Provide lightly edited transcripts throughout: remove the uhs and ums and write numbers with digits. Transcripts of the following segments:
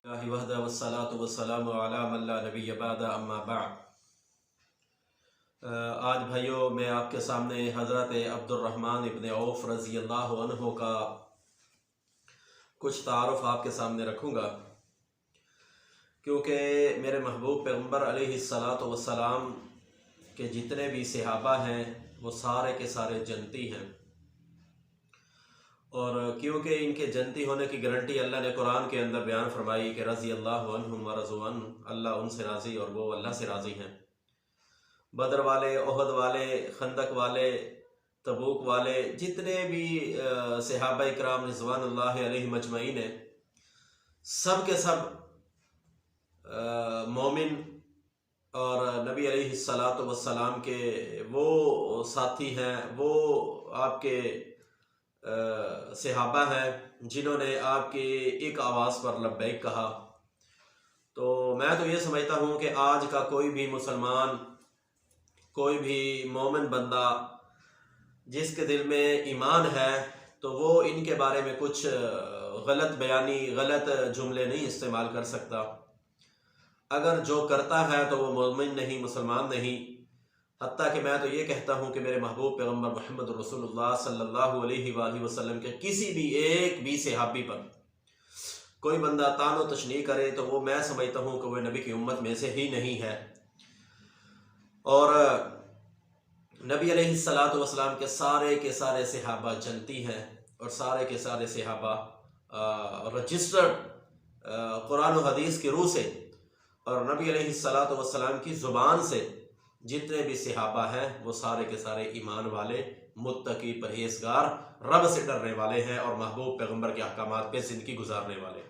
اللہ وحدہ والصلاۃ والسلام علی من لا نبی بعد اما بعد۔ آج بھائیوں میں آپ کے سامنے حضرت عبد الرحمن ابن عوف رضی اللہ عنہ کا کچھ تعارف آپ کے سامنے رکھوں گا، کیونکہ میرے محبوب پیغمبر علیہ الصلاۃ والسلام کے جتنے بھی صحابہ ہیں وہ سارے کے سارے جنتی ہیں، اور کیونکہ ان کے جنتی ہونے کی گارنٹی اللہ نے قرآن کے اندر بیان فرمائی کہ رضی اللہ عنہم ورضوا عنہ، اللہ ان سے راضی اور وہ اللہ سے راضی ہیں۔ بدر والے، احد والے، خندق والے، تبوک والے، جتنے بھی صحابہ کرام رضوان اللہ علیہم اجمعین ہیں، سب کے سب مومن اور نبی علیہ الصلاۃ والسلام کے وہ ساتھی ہیں، وہ آپ کے صحابہ ہیں جنہوں نے آپ کی ایک آواز پر لبیک کہا۔ تو میں تو یہ سمجھتا ہوں کہ آج کا کوئی بھی مسلمان، کوئی بھی مومن بندہ جس کے دل میں ایمان ہے تو وہ ان کے بارے میں کچھ غلط بیانی، غلط جملے نہیں استعمال کر سکتا۔ اگر جو کرتا ہے تو وہ مومن نہیں، مسلمان نہیں۔ حتیٰ کہ میں تو یہ کہتا ہوں کہ میرے محبوب پیغمبر محمد رسول اللہ صلی اللہ علیہ وآلہ وسلم کے کسی بھی ایک بھی صحابی پر کوئی بندہ طعن و تشنیع کرے تو وہ میں سمجھتا ہوں کہ وہ نبی کی امت میں سے ہی نہیں ہے۔ اور نبی علیہ الصلاۃ والسلام کے سارے صحابہ جنتی ہیں، اور سارے کے سارے صحابہ رجسٹرڈ قرآن و حدیث کی روح سے اور نبی علیہ الصلاۃ والسلام کی زبان سے جتنے بھی صحابہ ہیں وہ سارے کے سارے ایمان والے، متقی، پرہیزگار، رب سے ڈرنے والے ہیں اور محبوب پیغمبر کے احکامات پہ زندگی گزارنے والے۔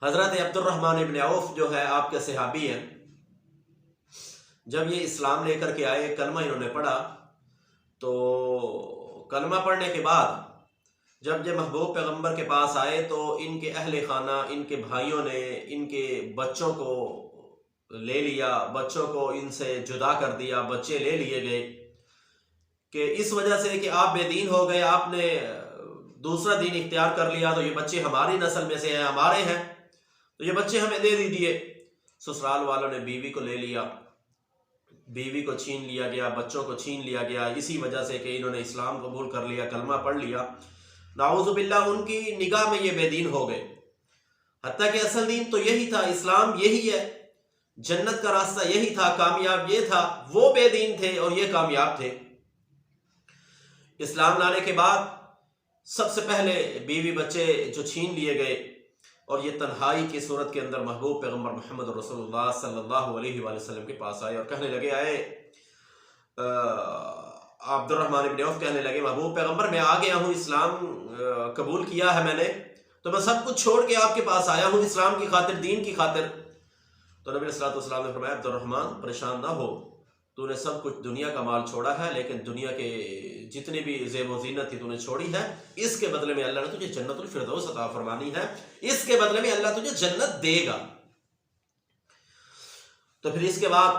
حضرت عبد الرحمن ابن عوف جو ہے آپ کے صحابی ہیں، جب یہ اسلام لے کر کے آئے، کلمہ انہوں نے پڑھا، تو کلمہ پڑھنے کے بعد جب یہ محبوب پیغمبر کے پاس آئے تو ان کے اہل خانہ، ان کے بھائیوں نے ان کے بچوں کو لے لیا، بچوں کو ان سے جدا کر دیا، بچے لے لیے گئے کہ اس وجہ سے کہ آپ بے دین ہو گئے، آپ نے دوسرا دین اختیار کر لیا، تو یہ بچے ہماری نسل میں سے ہیں، ہمارے ہیں، تو یہ بچے ہمیں دے دیجیے۔ سسرال والوں نے بیوی کو لے لیا، بیوی کو چھین لیا گیا، بچوں کو چھین لیا گیا، اسی وجہ سے کہ انہوں نے اسلام قبول کر لیا، کلمہ پڑھ لیا۔ نعوذ باللہ ان کی نگاہ میں یہ بے دین ہو گئے، حتیٰ کہ اصل دین تو یہی تھا، اسلام یہی ہے، جنت کا راستہ یہی تھا، کامیاب یہ تھا۔ وہ بے دین تھے اور یہ کامیاب تھے۔ اسلام لانے کے بعد سب سے پہلے بیوی بچے جو چھین لیے گئے، اور یہ تنہائی کی صورت کے اندر محبوب پیغمبر محمد رسول اللہ صلی اللہ علیہ وآلہ وسلم کے پاس آئے اور کہنے لگے، عبد الرحمن ابن عوف کہنے لگے، محبوب پیغمبر میں آ گیا ہوں، اسلام قبول کیا ہے میں نے، تو میں سب کچھ چھوڑ کے آپ کے پاس آیا ہوں اسلام کی خاطر، دین کی خاطر۔ تو نبی صلی اللہ علیہ وسلم نے فرمایا، عبد الرحمن پریشان نہ ہو، تو نے سب کچھ دنیا کا مال چھوڑا ہے، لیکن دنیا کے جتنی بھی زیب و زینت تھی تو نے چھوڑی ہے، اس کے بدلے میں اللہ نے تجھے جنت الفردوس عطا فرمانی ہے، اس کے بدلے میں اللہ تجھے جنت دے گا۔ تو پھر اس کے بعد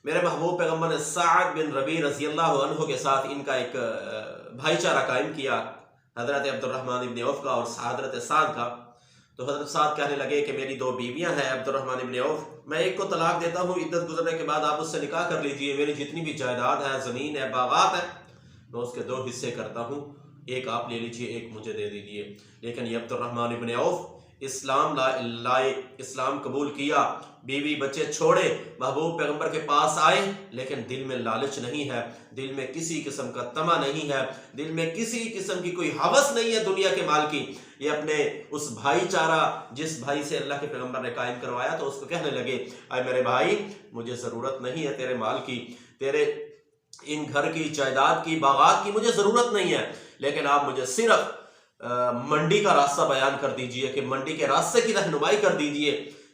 میرے محبوب پیغمبر نے سعد بن ربیع رضی اللہ عنہ کے ساتھ ان کا ایک بھائی چارہ قائم کیا، حضرت عبد الرحمن ابن عوف کا اور حضرت سعد کا۔ تو حضرت سعد کہنے لگے کہ میری دو بیویاں ہیں عبد الرحمن ابن عوف، میں ایک کو طلاق دیتا ہوں، عدت گزرنے کے بعد آپ اس سے نکاح کر لیجئے، میری جتنی بھی جائیداد ہے، زمین ہے، باغات ہے، میں اس کے 2 حصے کرتا ہوں، ایک آپ لے لیجئے، ایک مجھے دے دیجئے۔ لیکن یہ عبد الرحمن ابن عوف اسلام لائے، اسلام قبول کیا، بیوی بچے چھوڑے، محبوب پیغمبر کے پاس آئے، لیکن دل میں لالچ نہیں ہے، دل میں کسی قسم کا طمع نہیں ہے، دل میں کسی قسم کی کوئی ہوس نہیں ہے دنیا کے مال کی۔ یہ اپنے اس بھائی چارہ جس بھائی سے اللہ کے پیغمبر نے قائم کروایا تو اس کو کہنے لگے، اے میرے بھائی، مجھے ضرورت نہیں ہے تیرے مال کی، تیرے ان گھر کی، جائیداد کی، باغات کی مجھے ضرورت نہیں ہے، لیکن آپ مجھے صرف منڈی کا راستہ بیان کر دیجئے، کہ منڈی کے راستے کی رہنمائی کر دیجئے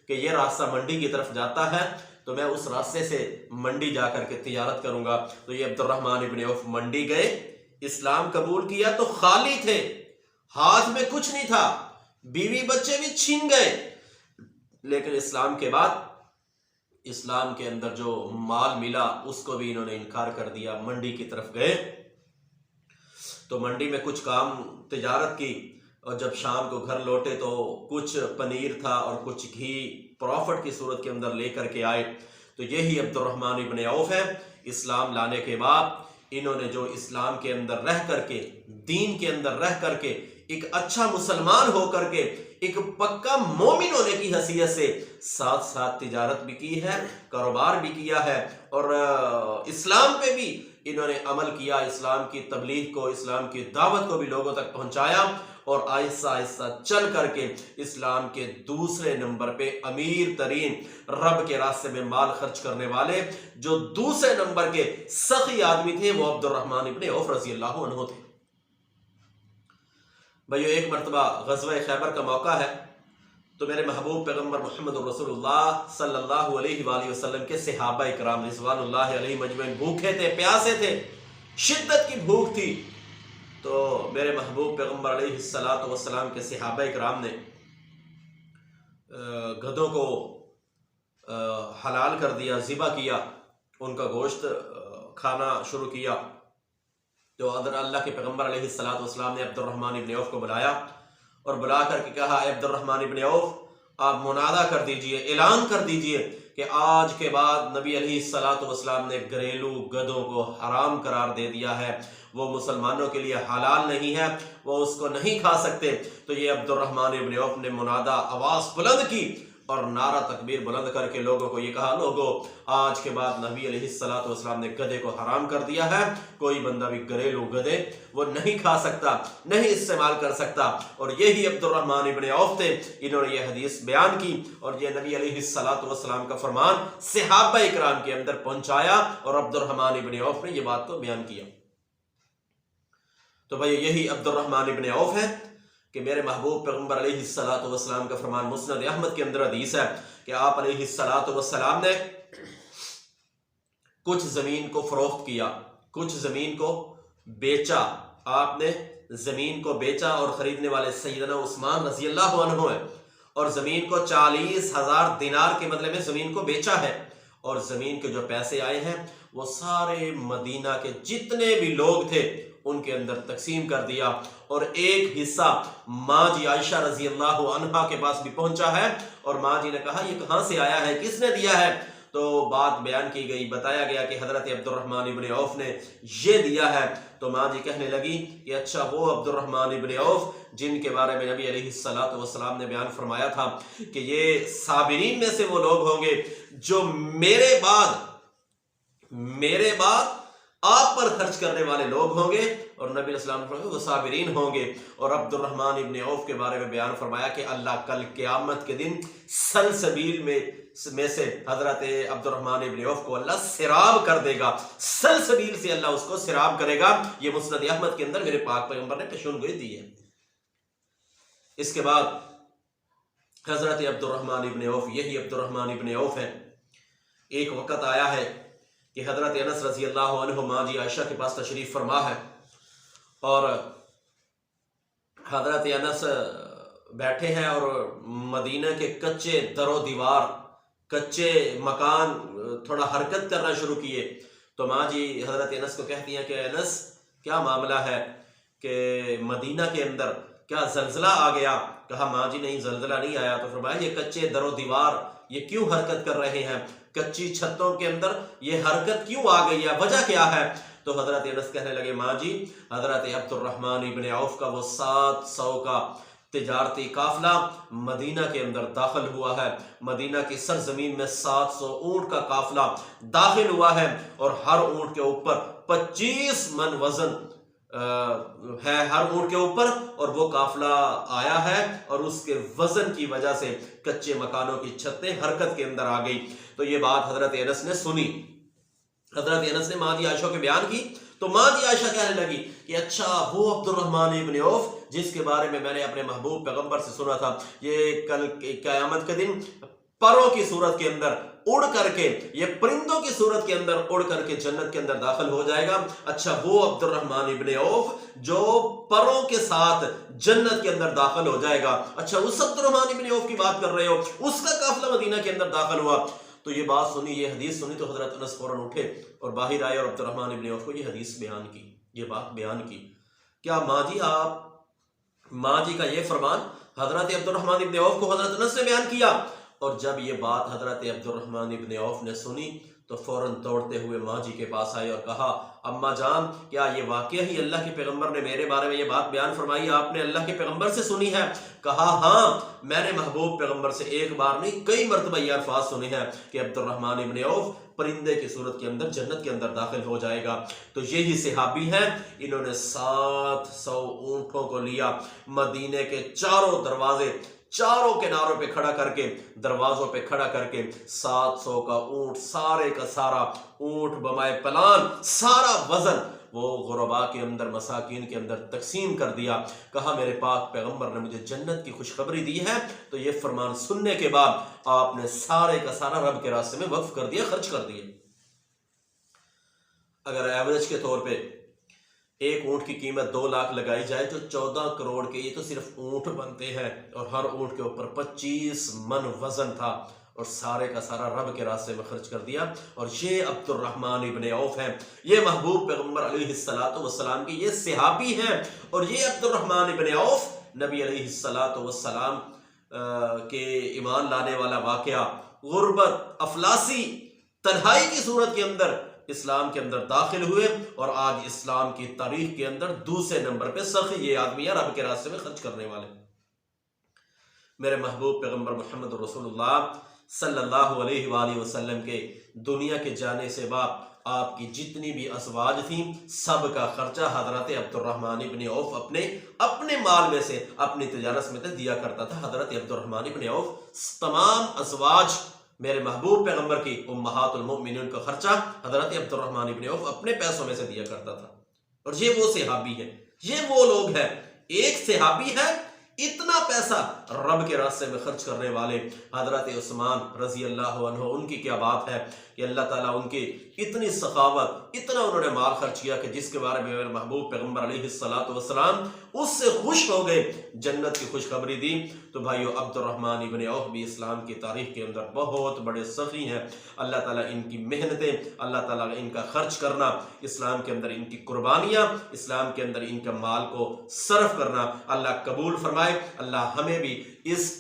کہ یہ راستہ منڈی کی طرف جاتا ہے، تو میں اس راستے سے منڈی جا کر کے تجارت کروں گا۔ تو یہ عبد الرحمن ابن عوف منڈی گئے، اسلام قبول کیا تو خالی تھے، ہاتھ میں کچھ نہیں تھا، بیوی بچے بھی چھین گئے، لیکن اسلام کے بعد اسلام کے اندر جو مال ملا اس کو بھی انہوں نے انکار کر دیا۔ منڈی کی طرف گئے تو منڈی میں کچھ کام تجارت کی، اور جب شام کو گھر لوٹے تو کچھ پنیر تھا اور کچھ گھی پروفٹ کی صورت کے اندر لے کر کے آئے. تو یہی عبد الرحمن ابن عوف ہے. اسلام لانے کے بعد انہوں نے جو اسلام کے اندر رہ کر کے، دین کے اندر رہ کر کے، ایک اچھا مسلمان ہو کر کے، ایک پکا مومن ہونے کی حیثیت سے ساتھ ساتھ تجارت بھی کی ہے، کاروبار بھی کیا ہے، اور اسلام پہ بھی انہوں نے عمل کیا. اسلام کی تبلیغ کو، اسلام کی دعوت کو بھی لوگوں تک پہنچایا، اور آہستہ آہستہ چل کر کے اسلام کے دوسرے نمبر پہ امیر ترین، رب کے راستے میں مال خرچ کرنے والے جو دوسرے نمبر کے سخی آدمی تھے وہ عبد الرحمن ابن عوف رضی اللہ عنہ تھے. بھائیو، ایک مرتبہ غزوہ خیبر کا موقع ہے تو میرے محبوب پیغمبر محمد رسول اللہ صلی اللہ علیہ وآلہ وسلم کے صحابہ اکرام رضوان اللہ علیہ مجمعین بھوکے تھے، پیاسے تھے، شدت کی بھوک تھی. تو میرے محبوب پیغمبر علیہ السلام کے صحابہ اکرام نے گدھوں کو حلال کر دیا، ذبح کیا، ان کا گوشت کھانا شروع کیا. تو اللہ کے پیغمبر علیہ السلام نے عبد الرحمن ابن عوف کو بلایا اور بلا کر کے کہا، اے عبد الرحمن ابن عوف، آپ منادہ کر دیجئے، اعلان کر دیجئے کہ آج کے بعد نبی علیہ السلام نے گھریلو گدھوں کو حرام قرار دے دیا ہے، وہ مسلمانوں کے لیے حلال نہیں ہے، وہ اس کو نہیں کھا سکتے. تو یہ عبد الرحمن ابن عوف نے منادہ آواز بلند کی اور نعرہ تکبیر بلند کر کے لوگوں کو یہ کہا، لوگوں آج کے بعد نبی علیہ السلام نے گدھے کو حرام کر دیا ہے، کوئی بندہ بھی گھریلو گدھے وہ نہیں کھا سکتا، نہیں استعمال کر سکتا. اور یہی عبد الرحمن ابن عوف تھے، انہوں نے یہ حدیث بیان کی اور یہ نبی علیہ السلام کا فرمان صحابہ اکرام کے اندر پہنچایا اور عبد الرحمن ابن عوف نے یہ بات کو بیان کیا. تو بھائی یہی عبد الرحمن ابن عوف ہے کہ میرے محبوب پیغمبر علیہ السلام کا فرمان مسند احمد کے اندر حدیث ہے کہ آپ علیہ السلام نے کچھ زمین کو فروخت کیا، کچھ زمین کو بیچا. آپ نے زمین کو بیچا اور خریدنے والے سیدنا عثمان رضی اللہ عنہ ہے، اور زمین کو 40,000 دینار کے بدلے میں زمین کو بیچا ہے، اور زمین کے جو پیسے آئے ہیں وہ سارے مدینہ کے جتنے بھی لوگ تھے ان کے اندر تقسیم کر دیا، اور ایک حصہ ماں جی عائشہ رضی اللہ عنہا کے پاس بھی پہنچا ہے. اور ماں جی نے کہا، یہ کہاں سے آیا ہے، کس نے دیا ہے؟ تو بات بیان کی گئی، بتایا گیا کہ حضرت عبد الرحمن ابن عوف نے یہ دیا ہے. تو ماں جی کہنے لگی کہ اچھا وہ عبد الرحمن ابن عوف جن کے بارے میں نبی علیہ السلام نے بیان فرمایا تھا کہ یہ صابرین میں سے وہ لوگ ہوں گے جو میرے بعد آپ پر خرچ کرنے والے لوگ ہوں گے، اور نبی علیہ السلام نے فرمایا وہ صابرین ہوں گے. اور عبد الرحمن ابن عوف کے بارے میں بیان فرمایا کہ اللہ کل قیامت کے دن سلسبیل میں سے حضرت عبد الرحمن ابن عوف کو اللہ سراب کر دے گا، سلسبیل سے اللہ اس کو سراب کرے گا. یہ مسند احمد کے اندر میرے پاک پیغمبر نے پیشن گوئی دی ہے. اس کے بعد حضرت عبد الرحمن ابن عوف، یہی عبد الرحمن ابن عوف ہے. ایک وقت آیا ہے کہ حضرت انس رضی اللہ عنہ ماں جی عائشہ کے پاس تشریف فرما ہے، اور حضرت انس بیٹھے ہیں اور مدینہ کے کچے در و دیوار، کچے مکان تھوڑا حرکت کرنا شروع کیے. تو ماں جی حضرت انس کو کہتی ہیں کہ انس کیا معاملہ ہے کہ مدینہ کے اندر کیا زلزلہ آ گیا؟ کہا ماں جی نہیں، زلزلہ نہیں آیا. تو فرمایا یہ کچے در و دیوار یہ کیوں حرکت کر رہے ہیں، کچی چھتوں کے اندر یہ حرکت کیوں آ گئی ہے، وجہ کیا ہے؟ تو حضرت انس کہنے لگے ماں جی حضرت عبد الرحمن ابن عوف کا وہ 700 کا تجارتی قافلہ مدینہ کے اندر داخل ہوا ہے، مدینہ کی سرزمین میں 700 اونٹ کا قافلہ داخل ہوا ہے، اور ہر اونٹ کے اوپر 25 من وزن ہے ہر اونٹ کے اوپر، اور وہ قافلہ آیا ہے اور اس کے وزن کی وجہ سے کچے مکانوں کی چھتیں حرکت کے اندر آ گئی. تو یہ بات حضرت انس نے سنی، حضرت انس نے ماں جی عائشہ کے بیان کی. تو ماں جی عائشہ کہنے لگی کہ اچھا وہ عبد الرحمن ابن عوف جس کے بارے میں نے اپنے محبوب پیغمبر سے سنا تھا، یہ کل قیامت کے دن پروں کی صورت کے اندر اڑ کر کے، یہ پرندوں کی صورت کے اندر اڑ کر کے جنت کے اندر داخل ہو جائے گا. اچھا وہ عبد الرحمن ابن عوف جو پروں کے ساتھ جنت کے اندر داخل ہو جائے گا، اچھا اس عبد الرحمن ابن عوف کی بات کر رہے ہو، اس کا قافلہ مدینہ کے اندر داخل ہوا. تو یہ بات سنی، یہ حدیث سنی تو حضرت انس فوراً اٹھے اور باہر آئے اور عبد الرحمن ابن عوف کو یہ حدیث بیان کی، یہ بات بیان کی. کیا ماں جی آپ ماں جی کا یہ فرمان حضرت عبد الرحمن ابن عوف کو حضرت انس نے بیان کیا، اور جب یہ بات حضرت عبد الرحمن ابن عوف نے سنی تو فوراً دوڑتے ہوئے ماں جی کے پاس آئے اور کہا اماں جان کیا یہ واقعہ ہی اللہ کے پیغمبر نے میرے بارے میں یہ بات بیان فرمائی، آپ نے اللہ کے پیغمبر سے سنی ہے؟ کہا ہاں، میں نے محبوب پیغمبر سے ایک بار نہیں کئی مرتبہ یہ الفاظ سنے ہیں کہ عبد الرحمن ابن عوف پرندے کی صورت کے اندر جنت کے اندر داخل ہو جائے گا۔ تو یہی صحابی ہیں، انہوں نے 700 اونٹوں کو لیا، مدینے کے چاروں دروازے چاروں کناروں پہ کھڑا کر کے، دروازوں پہ کھڑا کر کے 700 کا اونٹ، سارے کا سارا اونٹ بمائے پلان، سارا وزن وہ غرباء کے اندر، مساکین کے اندر تقسیم کر دیا۔ کہا میرے پاک پیغمبر نے مجھے جنت کی خوشخبری دی ہے، تو یہ فرمان سننے کے بعد آپ نے سارے کا سارا رب کے راستے میں وقف کر دیا، خرچ کر دیا۔ اگر ایوریج کے طور پہ ایک اونٹ کی قیمت 2 لاکھ لگائی جائے تو 14 کروڑ کے یہ تو صرف اونٹ بنتے ہیں، اور ہر اونٹ کے اوپر 25 من وزن تھا، اور سارے کا سارا رب کے راستے میں خرچ کر دیا۔ اور یہ عبد الرحمن ابن عوف ہیں، یہ محبوب پیغمبر علیہ السلام کی یہ صحابی ہیں، اور یہ عبد الرحمن ابن عوف نبی علیہ السلام کے ایمان لانے والا واقعہ، غربت، افلاسی، تنہائی کی صورت کے اندر اسلام کے اندر داخل ہوئے، اور آج اسلام کی تاریخ کے اندر دوسرے نمبر پہ سخی یہ آدمی ہے رب کے راستے میں خرچ کرنے والے۔ میرے محبوب پیغمبر محمد رسول اللہ صلی اللہ علیہ وآلہ وسلم کے دنیا کے جانے سے بعد آپ کی جتنی بھی ازواج تھیں سب کا خرچہ حضرت عبد الرحمن ابن عوف اپنے مال میں سے، اپنی تجارت میں سے دیا کرتا تھا۔ حضرت عبد الرحمن ابن عوف تمام ازواج میرے محبوب پیغمبر کی امہات المؤمنین کا خرچہ حضرت عبد الرحمن ابن عوف اپنے پیسوں میں سے دیا کرتا تھا۔ اور یہ وہ صحابی ہے، یہ وہ لوگ ہیں، ایک صحابی ہے اتنا پیسہ رب کے راستے میں خرچ کرنے والے حضرت عثمان رضی اللہ عنہ، ان کی کیا بات ہے کہ اللہ تعالیٰ ان کی اتنی سخاوت، اتنا انہوں نے مال خرچ کیا کہ جس کے بارے میں میرے محبوب پیغمبر علیہ السلام اس سے خوش ہو گئے، جنت کی خوشخبری دی۔ تو بھائیو عبد الرحمن ابن عوف بھی اسلام کی تاریخ کے اندر بہت بڑے سخی ہیں۔ اللہ تعالیٰ ان کی محنتیں، اللہ تعالیٰ ان کا خرچ کرنا، اسلام کے اندر ان کی قربانیاں، اسلام کے اندر ان کا مال کو صرف کرنا اللہ قبول فرمائے۔ اللہ ہمیں بھی اس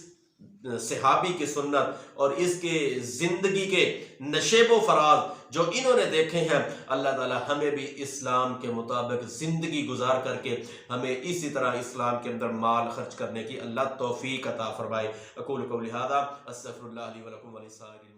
صحابی کی سنت اور اس کے زندگی کے نشیب و فراز جو انہوں نے دیکھے ہیں، اللہ تعالی ہمیں بھی اسلام کے مطابق زندگی گزار کر کے ہمیں اسی طرح اسلام کے اندر مال خرچ کرنے کی اللہ توفیق عطا فرمائے۔ اقول قولی ھذا استغفر اللہ لی ولکم ولسائر